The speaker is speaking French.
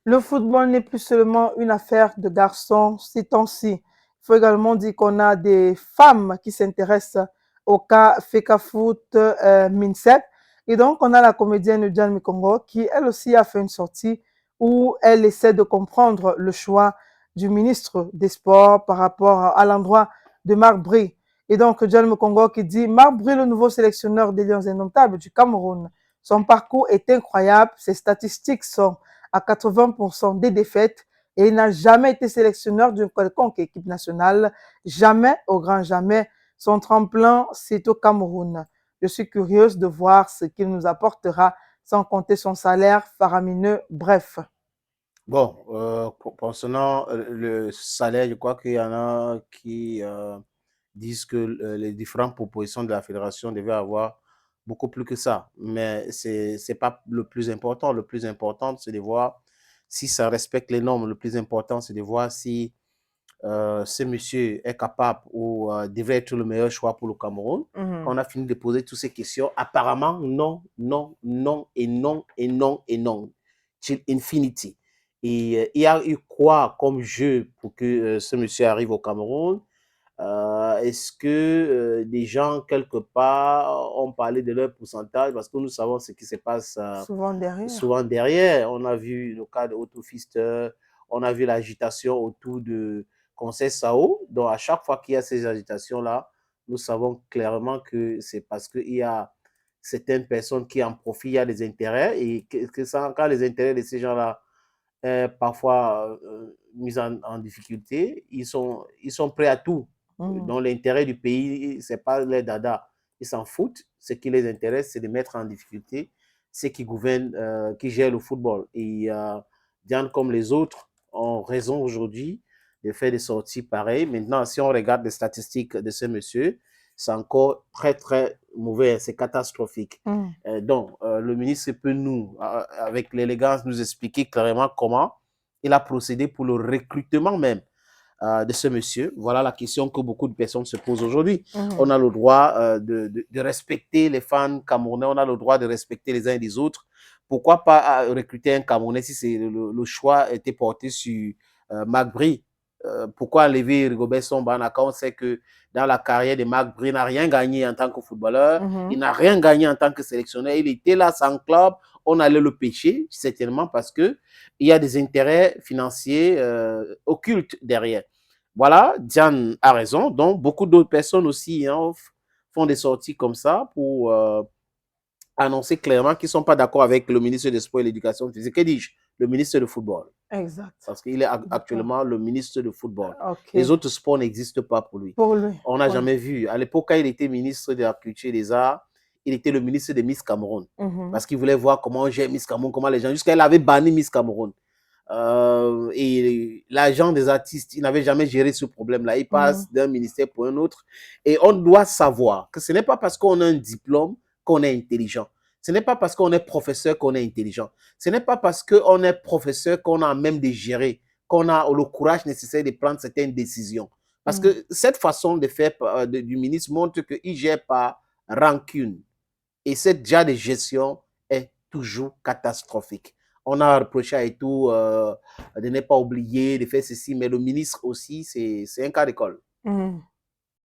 Le football n'est plus seulement une affaire de garçons ces temps-ci. Il faut également dire qu'on a des femmes qui s'intéressent au cas Fecafoot Minsep. Et donc, on a la comédienne Diane Mikongo qui, elle aussi, a fait une sortie où elle essaie de comprendre le choix du ministre des Sports par rapport à l'endroit de Marc Bry. Et donc, Diane Mikongo qui dit Marc Bry, le nouveau sélectionneur des Lions Indomptables du Cameroun. Son parcours est incroyable, ses statistiques sont à 80% des défaites et il n'a jamais été sélectionneur d'une quelconque équipe nationale, jamais, au grand jamais. Son tremplin, c'est au Cameroun. Je suis curieuse de voir ce qu'il nous apportera, sans compter son salaire faramineux. Bref. Bon, concernant le salaire, je crois qu'il y en a qui disent que les différentes propositions de la fédération devaient avoir beaucoup plus que ça. Mais c'est pas le plus important. Le plus important, c'est de voir si ça respecte les normes. Le plus important, c'est de voir si ce monsieur est capable ou devrait être le meilleur choix pour le Cameroun. Quand on a fini de poser toutes ces questions, apparemment, non, non, non, et non, et non, et non. Till infinity. Et il y a eu quoi comme jeu pour que ce monsieur arrive au Cameroun? Est-ce que des gens, quelque part, ont parlé de leur pourcentage? Parce que nous savons ce qui se passe Souvent derrière. souvent derrière. On a vu le cas de Otto Pfister, on a vu l'agitation autour de Conseil Sao. Donc, à chaque fois qu'il y a ces agitations-là, nous savons clairement que c'est parce qu'il y a certaines personnes qui en profitent, il y a des intérêts, et que ça, quand les intérêts de ces gens-là parfois mis en difficulté, ils sont prêts à tout. Donc l'intérêt du pays, c'est pas les dada. Ils s'en foutent. Ce qui les intéresse, c'est de mettre en difficulté ceux qui gouvernent, qui gèrent le football. Et Diane, comme les autres, ont raison aujourd'hui de faire des sorties pareilles. Maintenant, si on regarde les statistiques de ce monsieur, c'est encore très, très mauvais. C'est catastrophique. Donc, le ministre peut nous, avec l'élégance, nous expliquer clairement comment il a procédé pour le recrutement même de ce monsieur. Voilà la question que beaucoup de personnes se posent aujourd'hui. On a le droit de respecter les fans camerounais, on a le droit de respecter les uns et les autres. Pourquoi pas recruter un Camerounais si c'est le choix était porté sur Marc Bry? Pourquoi enlever Rigobert Song-Bana quand on sait que dans la carrière de Marc Bry, il n'a rien gagné en tant que footballeur, il n'a rien gagné en tant que sélectionneur, il était là sans club, on allait le pêcher, certainement parce qu'il y a des intérêts financiers occultes derrière. Voilà, Diane a raison, donc beaucoup d'autres personnes aussi font des sorties comme ça pour annoncer clairement qu'ils ne sont pas d'accord avec le ministre des Sports et de l'Éducation physique. Que dis-je? Le ministre du Football. Exact. Parce qu'il est actuellement le ministre du Football. Les OK. autres sports n'existent pas pour lui. Pour lui. On n'a Ouais. jamais vu. À l'époque, quand il était ministre de la Culture et des Arts, il était le ministre de Miss Cameroun. Parce qu'il voulait voir comment on gère Miss Cameroun, comment les gens. Jusqu'à il avait banni Miss Cameroun. Et l'agent des artistes, il n'avait jamais géré ce problème-là. Il passe d'un ministère pour un autre. Et on doit savoir que ce n'est pas parce qu'on a un diplôme qu'on est intelligent. Ce n'est pas parce qu'on est professeur qu'on est intelligent. Ce n'est pas parce qu'on est professeur qu'on a même de gérer, qu'on a le courage nécessaire de prendre certaines décisions. Parce que cette façon de faire du ministre montre qu'il gère par rancune. Et cette genre de gestion est toujours catastrophique. On a reproché à tout de ne pas oublier, de faire ceci, mais le ministre aussi, c'est un cas d'école.